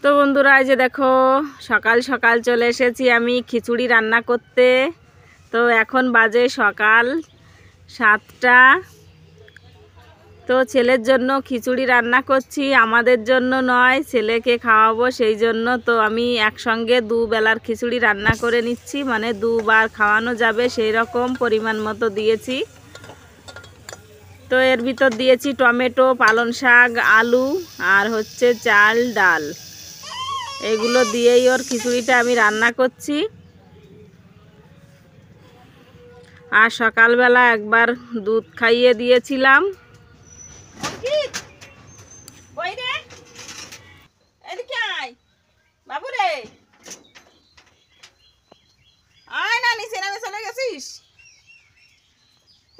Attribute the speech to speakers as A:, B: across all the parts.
A: তো বন্ধুরা, এই যে দেখো সকাল সকাল চলে এসেছি আমি খিচুড়ি রান্না করতে। তো এখন বাজে সকাল 7টা। তো ছেলের জন্য খিচুড়ি রান্না করছি, আমাদের জন্য নয়, ছেলেকে খাওয়াবো সেই জন্য। তো আমি একসঙ্গে দুবেলার খিচুড়ি রান্না করে নিচ্ছি, মানে দুবার খাওয়ানো যাবে সেই রকম পরিমাণ মতো দিয়েছি। তো এর ভিতর দিয়েছি টমেটো, পালং শাক, আলু আর হচ্ছে চাল ডাল। এগুলো দিয়েই ওর খিচুড়িটা আমি রান্না করছি। আর সকালবেলা একবার দুধ খাইয়ে দিয়েছিলাম।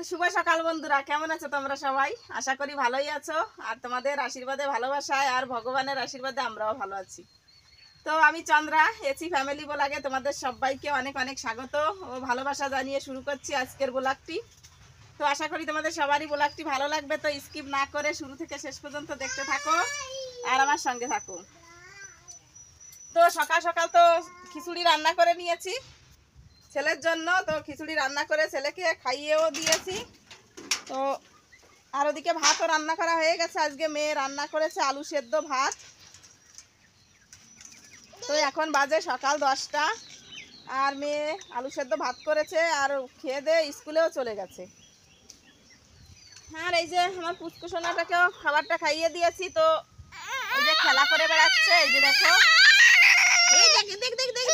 A: শুভ সকাল বন্ধুরা, কেমন আছো তোমরা সবাই? আশা করি ভালোই আছো, আর তোমাদের আশীর্বাদে, ভালোবাসায় আর ভগবানের আশীর্বাদে আমরাও ভালো আছি। তো আমি চন্দ্রা, এসি ফ্যামিলি ব্লগে তোমাদের সবাইকে অনেক অনেক স্বাগত ও ভালোবাসা জানিয়ে শুরু করছি আজকের ব্লগটি। তো আশা করি তোমাদের সবারই ব্লগটি ভালো লাগবে। তো স্কিপ না করে শুরু থেকে শেষ পর্যন্ত দেখতে থাকো আর আমার সঙ্গে থাকো। তো সকাল সকাল তো খিচুড়ি রান্না করে নিয়েছি ছেলের জন্য। তো খিচুড়ি রান্না করে ছেলেকে খাইয়েও দিয়েছি। তো আর ওদিকে ভাতও রান্না করা হয়ে গেছে। আজকে মেয়ে রান্না করেছে আলু সেদ্ধ ভাত। তো এখন বাজে সকাল 10টা, আর মেয়ে আলু সেদ্ধ ভাত করেছে আর খেয়ে দিয়ে স্কুলেও চলে গেছে। আর এই যে আমার পুচকুসোনাটাকেও খাবারটা খাইয়ে দিয়েছি। তো এই যে খেলা করে বেড়াচ্ছে, এই যে দেখো, এই দেখ দেখ দেখ দেখ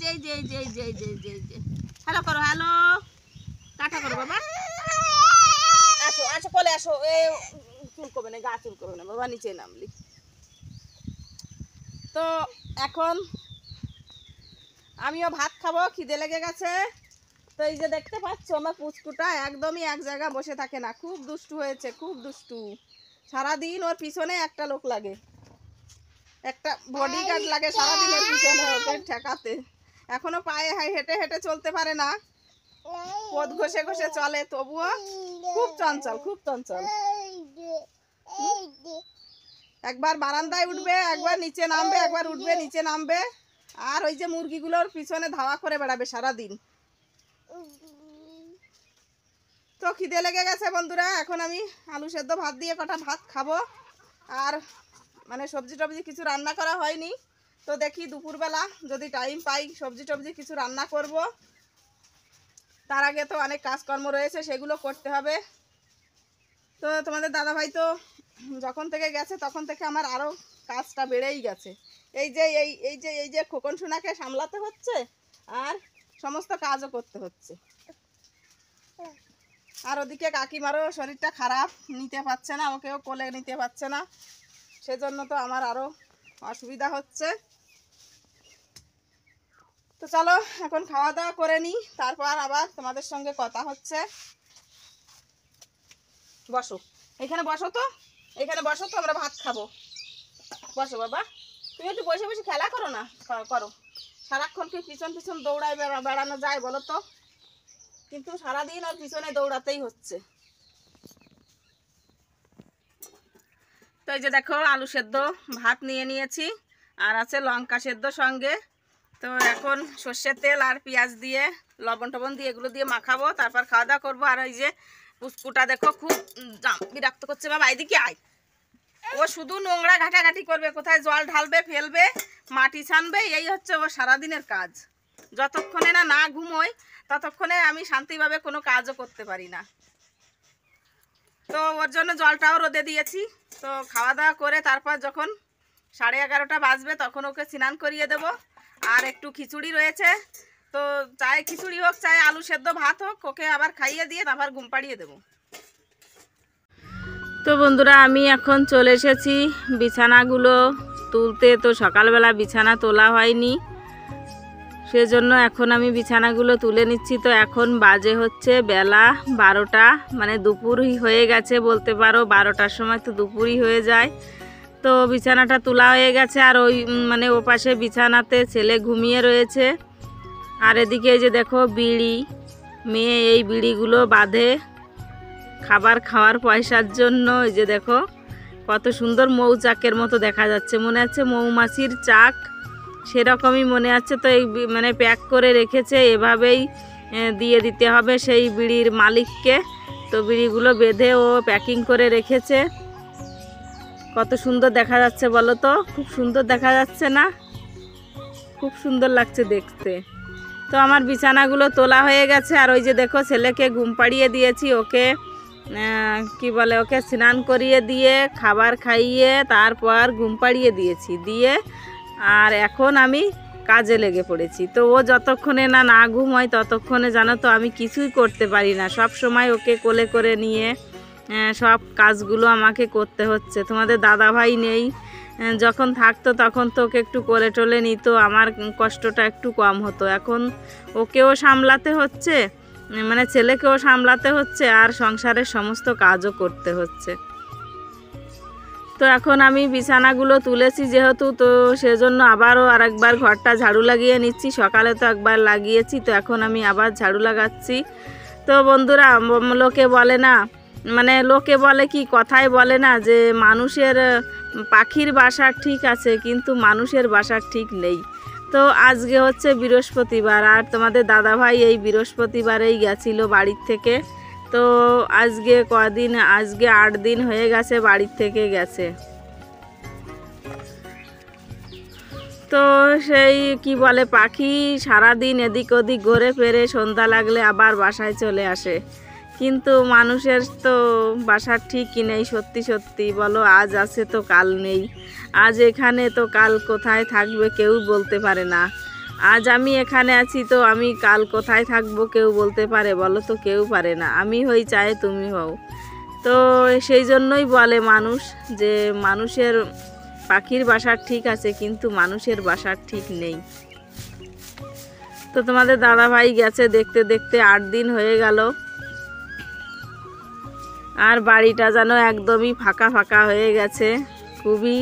A: দেখ এই যে হ্যালো করো, হ্যালো টাটা করো বাবা। আসো আসো কোলে আসো। এ চুল করবে না, গা চুল করবে না বাবা, নিচে নামলি। তো এখন আমিও ভাত খাবো, খিদে লেগে গেছে। তো এই যে দেখতে পাচ্ছ আমার পুচকুটা একদমই এক জায়গায় বসে থাকে না, খুব দুষ্টু হয়েছে, খুব দুষ্টু। সারাদিন ওর পিছনে একটা লোক লাগে, একটা বডিগার্ড লাগে সারাদিনের পিছনে ওকে ঠেকাতে। এখনো পায়ে হেঁটে হেঁটে চলতে পারে না, পথ ঘষে ঘষে চলে, তবুও খুব চঞ্চল, খুব চঞ্চল। একবার বারান্দায় উঠবে, একবার নিচে নামবে, একবার উঠবে নিচে নামবে। আর ওই যে মুরগিগুলোর পিছনে ধাওয়া করে বেড়াবে সারাদিন। তো খিদে লেগে গেছে বন্ধুরা, এখন আমি আলু সেদ্ধ ভাত দিয়ে কটা ভাত খাবো। আর মানে সবজি টবজি কিছু রান্না করা হয়নি। তো দেখি দুপুরবেলা যদি টাইম পাই সবজি টবজি কিছু রান্না করব। তার আগে তো অনেক কাজকর্ম রয়েছে, সেগুলো করতে হবে। তো তোমাদের দাদাভাই তো যখন থেকে গেছে তখন থেকে আমার আরও কাজটা বেড়েই গেছে। এই যে খোকন সোনাকে সামলাতে হচ্ছে আর সমস্ত কাজও করতে হচ্ছে। আর ওদিকে কাকিমারও শরীরটা খারাপ, নিতে পারছে না, ওকেও কোলে নিতে পারছে না, সেজন্য তো আমার আরও অসুবিধা হচ্ছে। তো চলো এখন খাওয়া দাওয়া করে নিই, তারপর আবার তোমাদের সঙ্গে কথা হচ্ছে। বসো এখানে, বসো তো এখানে, বসো তো, আমরা ভাত খাবো। বসো বাবা, তুমি একটু বসে বসে খেলা করো না, করো। সারাক্ষণ কি পিছন পিছন দৌড়ায় বেড়ানো যায় বলো তো? কিন্তু সারাদিন ওর পিছনে দৌড়াতেই হচ্ছে। তো এই যে দেখো আলু সেদ্ধ ভাত নিয়ে নিয়েছি, আর আছে লঙ্কা সেদ্ধ সঙ্গে। তো এখন সর্ষের তেল আর পেঁয়াজ দিয়ে লবণ টবণ দিয়ে এগুলো দিয়ে মাখাবো, তারপর খাওয়া দাওয়া করবো। আর ওই যে পুচকুটা দেখো খুব বিরক্ত করছে, বাবা এদিকে আয়। ও শুধু নোংরা ঘাটাঘাটি করবে, কোথায় জল ঢালবে, ফেলবে, মাটি ছানবে, এই হচ্ছে ও সারাদিনের কাজ। যতক্ষণে না না ঘুমোয় ততক্ষণে আমি শান্তিভাবে কোনো কাজও করতে পারি না। তো ওর জন্য জলটাও রোদে দিয়েছি। তো খাওয়া দাওয়া করে তারপর যখন 11:30 বাজবে তখন ওকে স্নান করিয়ে দেব। আর একটু খিচুড়ি রয়েছে, তো চাই খিচুড়ি হোক চাই আলু সেদ্ধ ভাত হোক, ওকে আবার খাইয়ে দিয়ে তারপর ঘুম পাড়িয়ে দেবো। তো বন্ধুরা, আমি এখন চলে এসেছি বিছানাগুলো তুলতে। তো সকালবেলা বিছানা তোলা হয়নি, সেজন্য এখন আমি বিছানাগুলো তুলে নিচ্ছি। তো এখন বাজে হচ্ছে বেলা 12টা, মানে দুপুরই হয়ে গেছে বলতে পারো। 12টার সময় তো দুপুরই হয়ে যায়। তো বিছানাটা তোলা হয়ে গেছে, আর ওই মানে ওপাশে বিছানাতে ছেলে ঘুমিয়ে রয়েছে। আর এদিকে এই যে দেখো বিড়ি, মেয়ে এই বিড়িগুলো বাঁধে খাবার খাওয়ার পয়সার জন্য। এই যে দেখো কত সুন্দর মৌচাকের মতো দেখা যাচ্ছে, মনে হচ্ছে মৌমাছির চাক সেরকমই মনে হচ্ছে। তো এই মানে প্যাক করে রেখেছে, এভাবেই দিয়ে দিতে হবে সেই বিড়ির মালিককে। তো বিড়িগুলো বেঁধে ও প্যাকিং করে রেখেছে। কত সুন্দর দেখা যাচ্ছে বলো তো, খুব সুন্দর দেখা যাচ্ছে না? খুব সুন্দর লাগছে দেখতে। তো আমার বিছানাগুলো তোলা হয়ে গেছে। আর ওই যে দেখো ছেলেকে ঘুম পাড়িয়ে দিয়েছি, ওকে কি বলে, ওকে স্নান করিয়ে দিয়ে খাবার খাইয়ে তারপর ঘুম পাড়িয়ে দিয়েছি দিয়ে, আর এখন আমি কাজে লেগে পড়েছি। তো ও যতক্ষণে না ঘুম হয় ততক্ষণে জানো তো আমি কিছুই করতে পারি না। সব সময় ওকে কোলে করে নিয়ে সব কাজগুলো আমাকে করতে হচ্ছে। তোমাদের দাদা ভাই নেই, যখন থাকতো তখন তো ওকে একটু কোলে টোলে নিত, আমার কষ্টটা একটু কম হতো। এখন ওকেও সামলাতে হচ্ছে, মানে ছেলেকেও সামলাতে হচ্ছে, আর সংসারের সমস্ত কাজও করতে হচ্ছে। তো এখন আমি বিছানাগুলো তুলেছি যেহেতু, তো সেজন্য আবারও আরেকবার ঘরটা ঝাড়ু লাগিয়ে নিচ্ছি। সকালে তো একবার লাগিয়েছি, তো এখন আমি আবার ঝাড়ু লাগাচ্ছি। তো বন্ধুরা, লোকে বলে না, মানে লোকে বলে কি, কথায় বলে না যে মানুষের পাখির বাসা ঠিক আছে কিন্তু মানুষের বাসা ঠিক নেই। তো আজকে হচ্ছে বৃহস্পতিবার, আর তোমাদের দাদাভাই এই বৃহস্পতিবারেই গেছিলো বাড়ির থেকে। তো আজকে কদিন, আজকে 8 দিন হয়ে গেছে বাড়ির থেকে গেছে। তো সেই কি বলে, পাখি সারাদিন এদিক ওদিক ঘুরে ফেরে সন্ধ্যা লাগলে আবার বাসায় চলে আসে, কিন্তু মানুষের তো বাসার ঠিকই নেই। সত্যি সত্যি বলো, আজ আছে তো কাল নেই, আজ এখানে তো কাল কোথায় থাকবে কেউ বলতে পারে না। আজ আমি এখানে আছি, তো আমি কাল কোথায় থাকবো কেউ বলতে পারে বলো তো? কেউ পারে না। আমি হই চাই তুমি হও। তো সেই জন্যই বলে মানুষ যে মানুষের পাখির বাসার ঠিক আছে কিন্তু মানুষের বাসার ঠিক নেই। তো তোমাদের দাদা ভাই গেছে দেখতে দেখতে 8 দিন হয়ে গেল, আর বাড়িটা যেন একদমই ফাঁকা ফাঁকা হয়ে গেছে। খুবই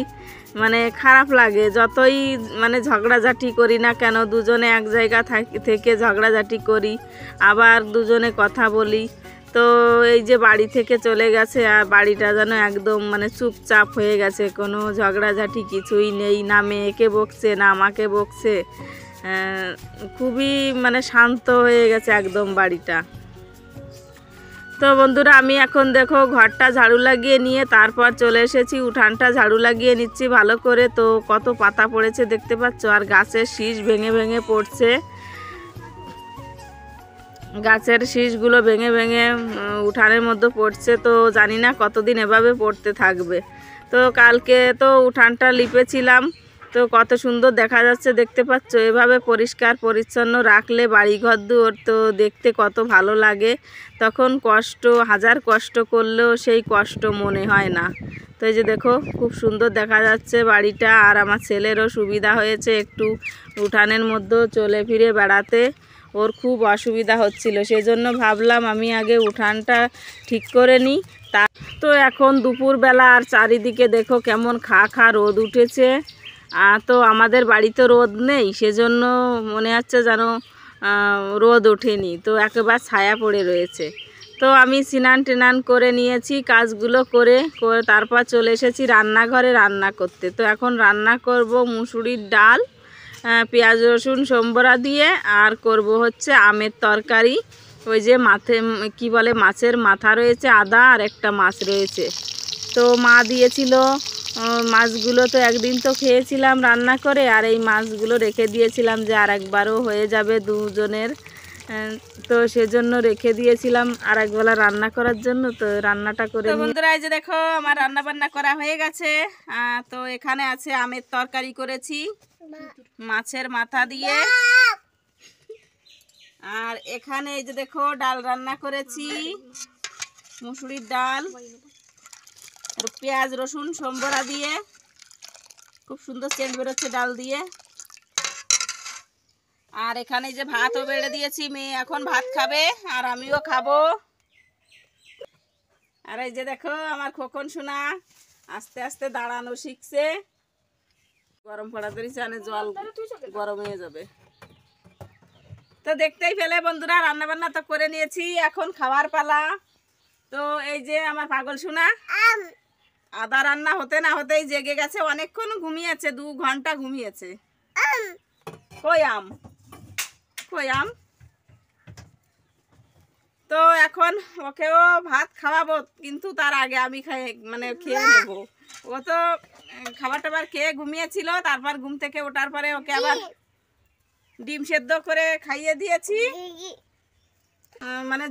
A: মানে খারাপ লাগে, যতই মানে ঝগড়াঝাটি করি না কেন, দুজনে এক জায়গা থেকে ঝগড়াঝাটি করি, আবার দুজনে কথা বলি। তো এই যে বাড়ি থেকে চলে গেছে, আর বাড়িটা যেন একদম মানে চুপচাপ হয়ে গেছে, কোনো ঝগড়াঝাটি কিছুই নেই, না মেয়েকে বকছে না আমাকে বকছে, খুবই মানে শান্ত হয়ে গেছে একদম বাড়িটা। তো বন্ধুরা, আমি এখন দেখো ঘরটা ঝাড়ু লাগিয়ে নিয়ে তারপর চলে এসেছি, উঠানটা ঝাড়ু লাগিয়ে নিচ্ছি ভালো করে। তো কত পাতা পড়েছে দেখতে পাচ্ছ, আর গাছের শীষ ভেঙে ভেঙে পড়ছে, গাছের শীষগুলো ভেঙে ভেঙে উঠানের মধ্যে পড়ছে। তো জানি না কতদিন এভাবে পড়তে থাকবে। তো কালকে তো উঠানটা লিপেছিলাম, তো কত সুন্দর দেখা যাচ্ছে দেখতে পাচ্ছ। এভাবে পরিষ্কার পরিচ্ছন্ন রাখলে বাড়িঘর দুয়ার তো দেখতে কত ভালো লাগে, তখন কষ্ট, হাজার কষ্ট করলেও সেই কষ্ট মনে হয় না। তো এই যে দেখো খুব সুন্দর দেখা যাচ্ছে বাড়িটা, আর আমার ছেলেরও সুবিধা হয়েছে একটু উঠানের মধ্যেও চলে ফিরে বেড়াতে, ওর খুব অসুবিধা হচ্ছিল, সেজন্য ভাবলাম আমি আগে উঠানটা ঠিক করে নিই। তো এখন দুপুরবেলা, আর চারিদিকে দেখো কেমন খা খা রোদ উঠেছে। তো আমাদের বাড়িতে রোদ নেই, সেজন্য মনে হচ্ছে যেন রোদ ওঠেনি, তো একেবারে ছায়া পড়ে রয়েছে। তো আমি স্নান টেনান করে নিয়েছি, কাজগুলো করে তারপর চলে এসেছি রান্নাঘরে রান্না করতে। তো এখন রান্না করব মুসুরির ডাল, পেঁয়াজ রসুন সম্বরা দিয়ে, আর করব হচ্ছে আমের তরকারি। ওই যে কি বলে, মাছের মাথা রয়েছে, আদা, আর একটা মাছ রয়েছে। তো মা দিয়েছিল মাছগুলো, তো একদিন তো খেয়েছিলাম রান্না করে, আর এই মাছগুলো রেখে দিয়েছিলাম যে আর একবারও হয়ে যাবে দুজনের, তো সেজন্য রেখে দিয়েছিলাম আর একবেলা রান্না করার জন্য। তো রান্নাটা করে বন্ধুরা, এই যে দেখো আমার রান্না বান্না করা হয়ে গেছে। তো এখানে আছে আমের তরকারি করেছি মাছের মাথা দিয়ে, আর এখানে এই যে দেখো ডাল রান্না করেছি, মুসুরির ডাল, পেঁয়াজ রসুন সম্বরা দিয়ে, খুব সুন্দর সেন্ট বেরোচ্ছে ডাল দিয়ে। আর এখানে যে ভাতও বেড়ে দিয়েছি, মেয়ে এখন ভাত খাবে আর আমিও খাবো। আর এই যে দেখো আমার খোকন সোনা আস্তে আস্তে দাঁড়ানো শিখছে, গরম পড়া তরি চানে জল গরম হয়ে যাবে। তো দেখতেই পেলে বন্ধুরা, রান্না বান্না তো করে নিয়েছি, এখন খাওয়ার পালা। তো এই যে আমার পাগল সোনা আদা রান্না হতে না হতেই জেগে গেছে, অনেকক্ষণ ঘুমিয়েছে, 2 ঘন্টা ঘুমিয়েছে। কই আম, কই আম। তো এখন ওকেও ভাত খাওয়াবো, কিন্তু তার আগে আমি খেয়ে নেব। ও তো খাবার টাবার খেয়ে ঘুমিয়েছিল, তারপর ঘুম থেকে ওঠার পরে ওকে আবার ডিম সেদ্ধ করে খাইয়ে দিয়েছি।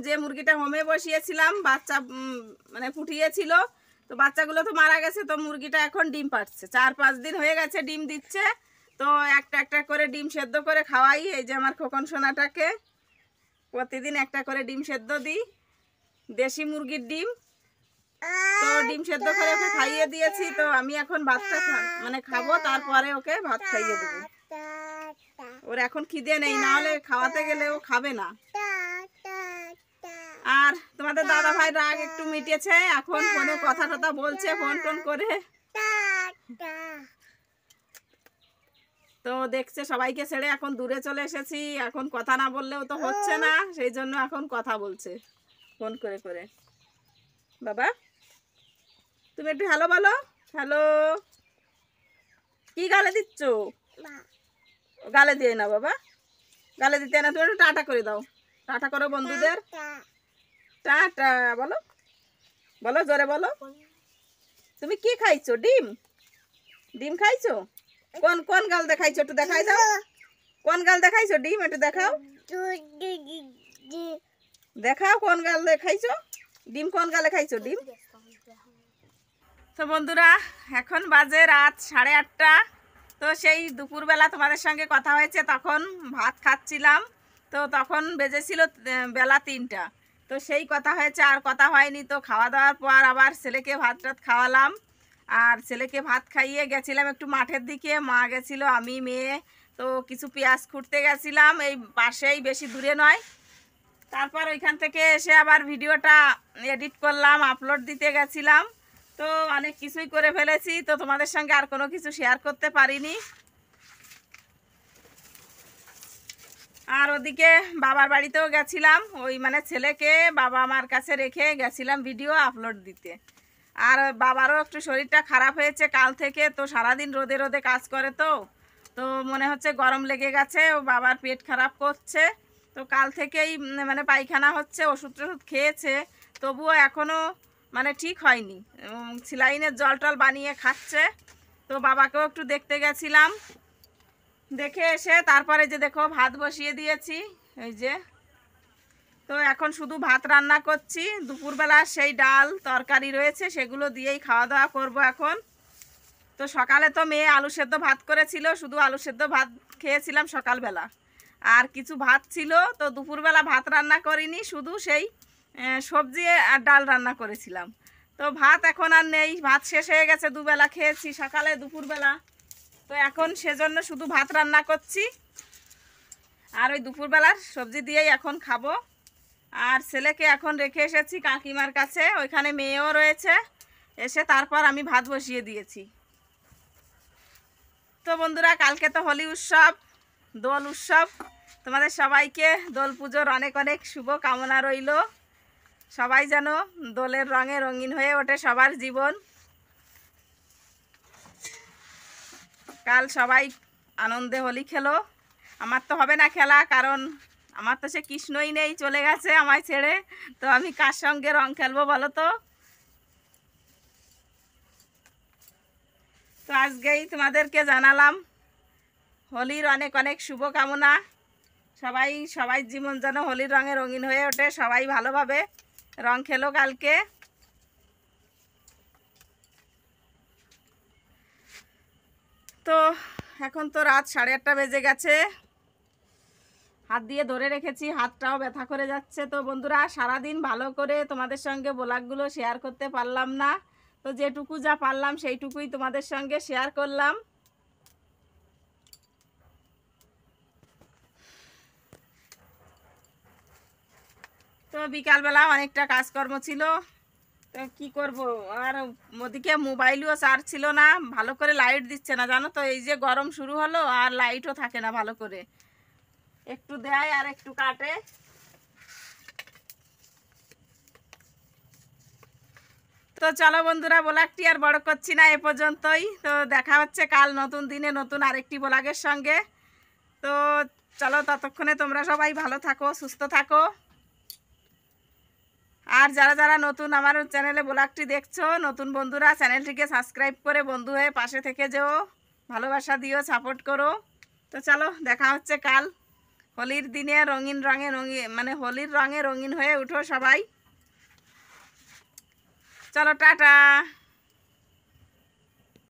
A: যে মুরগিটা হোমে বসিয়েছিলাম, বাচ্চা ফুটিয়েছিল, তো বাচ্চাগুলো তো মারা গেছে, তো মুরগিটা এখন ডিম পাড়ছে। 4-5 দিন হয়ে গেছে ডিম দিচ্ছে। তো একটা একটা করে ডিম সেদ্ধ করে খাওয়াই। এই যে আমার খোকন সোনাটাকে প্রতিদিন একটা করে ডিম সেদ্ধ দিই, দেশি মুরগির ডিম। তো ডিম সেদ্ধ করে ওকে খাইয়ে দিয়েছি। তো আমি এখন ভাতটা খাবো, তারপরে ওকে ভাত খাইয়ে দেবো। ওর এখন খিদে নেই, না হলে খাওয়াতে গেলে ও খাবে না। আর তোমাদের দাদা ভাই রাগ একটু মিটেছে, এখন ফোনে কথা টথা বলছে, ফোন টোন করে। তো দেখছে সবাইকে ছেড়ে এখন দূরে চলে এসেছি, এখন কথা না বললেও তো হচ্ছে না, সেই জন্য এখন কথা বলছে ফোন করে করে। বাবা তুমি একটু হ্যালো বলো। হ্যালো। কি গালে দিচ্ছ? গালে দিয়ে না বাবা, গালে দিতে না। তুমি একটু টাটা করে দাও, টাটা করো বন্ধুদের। টাটা বলো, বলো জোরে বলো। তুমি কি খাইছো? ডিম, ডিম খাইছো? কোন কোন গাল দেখাইছো? একটু দেখাই দাও, কোন গাল দেখাইছো? ডিম একটু দেখাও, দেখাও কোন গাল দেখাইছো ডিম, কোন গালে খাইছো ডিম? তো বন্ধুরা এখন বাজে রাত 8:30। তো সেই দুপুরবেলা তোমাদের সঙ্গে কথা হয়েছে, তখন ভাত খাচ্ছিলাম, তো তখন বেজেছিল বেলা 3টা। তো সেই কথা হয়েছে, আর কথা হয়নি। তো খাওয়া দাওয়ার পর আবার ছেলেকে ভাত টাত খাওয়ালাম, আর ছেলেকে ভাত খাইয়ে গেছিলাম একটু মাঠের দিকে। মা গেছিলো, আমি মেয়ে তো কিছু পেঁয়াজ খুঁড়তে গেছিলাম, এই পাশেই, বেশি দূরে নয়। তারপর ওইখান থেকে এসে আবার ভিডিওটা এডিট করলাম, আপলোড দিতে গেছিলাম। তো অনেক কিছুই করে ফেলেছি, তো তোমাদের সঙ্গে আর কোনো কিছু শেয়ার করতে পারিনি। আর ওদিকে বাবার বাড়িতেও গেছিলাম, ওই ছেলেকে বাবা মার কাছে রেখে গেছিলাম ভিডিও আপলোড দিতে। আর বাবারও একটু শরীরটা খারাপ হয়েছে কাল থেকে, তো সারাদিন রোদে রোদে কাজ করে, তো তো মনে হচ্ছে গরম লেগে গেছে, ও বাবার পেট খারাপ করছে। তো কাল থেকেই পায়খানা হচ্ছে, ওষুধ টষুধ খেয়েছে, তবুও এখনও ঠিক হয়নি। স্যালাইনের জল টল বানিয়ে খাচ্ছে। তো বাবাকেও একটু দেখতে গেছিলাম, দেখে এসে তারপরে যে দেখো ভাত বসিয়ে দিয়েছি, এই যে। তো এখন শুধু ভাত রান্না করছি, দুপুরবেলা সেই ডাল তরকারি রয়েছে, সেগুলো দিয়েই খাওয়া দাওয়া করবো এখন। তো সকালে তো মেয়ে আলু সেদ্ধ ভাত করেছিল, শুধু আলু সেদ্ধ ভাত খেয়েছিলাম সকালবেলা, আর কিছু ভাত ছিল। তো দুপুরবেলা ভাত রান্না করিনি, শুধু সেই সবজি আর ডাল রান্না করেছিলাম। তো ভাত এখন আর নেই, ভাত শেষ হয়ে গেছে, দুবেলা খেয়েছি, সকালে দুপুরবেলা। তো এখন সেজন্য শুধু ভাত রান্না করছি, আর ওই দুপুরবেলার সবজি দিয়েই এখন খাবো। আর ছেলেকে এখন রেখে এসেছি কাকিমার কাছে, ওইখানে মেয়েও রয়েছে, এসে তারপর আমি ভাত বসিয়ে দিয়েছি। তো বন্ধুরা কালকে তো হোলি উৎসব, দোল উৎসব, তোমাদের সবাইকে দোল পুজোর অনেক অনেক শুভ কামনা রইল। সবাই যেন দোলের রঙে রঙিন হয়ে ওঠে সবার জীবন। কাল সবাই আনন্দে হোলি খেলো। আমার তো হবে না খেলা, কারণ আমার তো সে কৃষ্ণই নেই, চলে গেছে আমায় ছেড়ে। তো আমি কার সঙ্গে রং খেলবো বলো তো? তো আজকেই তোমাদেরকে জানালাম হোলির অনেক অনেক শুভকামনা। সবাই জীবন যেন হোলির রঙে রঙিন হয়ে ওঠে, সবাই ভালোভাবে রং খেলো কালকে। তো এখন তো রাত 8:30 বেজে গেছে, হাত দিয়ে ধরে রেখেছি, হাতটাও ব্যথা করে যাচ্ছে। তো বন্ধুরা সারাদিন ভালো করে তোমাদের সঙ্গে ব্লগগুলো শেয়ার করতে পারলাম না, তো যেটুকু যা পারলাম সেইটুকুই তোমাদের সঙ্গে শেয়ার করলাম। তো বিকালবেলা অনেকটা কাজকর্ম ছিল, তো কি করব। আর ওদিকে মোবাইলও চার্জ ছিল না, ভালো করে লাইট দিচ্ছে না জানো তো। এই যে গরম শুরু হলো, আর লাইটও থাকে না ভালো করে, একটু দেয় আর একটু কাটে। তো তো চলো বন্ধুরা, ব্লগটি আর বড় করছি না, এ পর্যন্তই। তো দেখা হচ্ছে কাল নতুন দিনে নতুন আরেকটি ব্লগের সঙ্গে। তো চলো, ততক্ষণে তোমরা সবাই ভালো থাকো, সুস্থ থাকো। আর যারা যারা নতুন আমার চ্যানেলে ব্লগটি দেখছো, নতুন বন্ধুরা, চ্যানেলটিকে সাবস্ক্রাইব করে বন্ধু হয়ে পাশে থেকে যেও, ভালোবাসা দিও, সাপোর্ট করো। তো চলো, দেখা হচ্ছে কাল। হোলির দিনে রঙিন রঙে রঙিন, মানে হোলির রঙে রঙিন হয়ে উঠো সবাই। চলো, টাটা।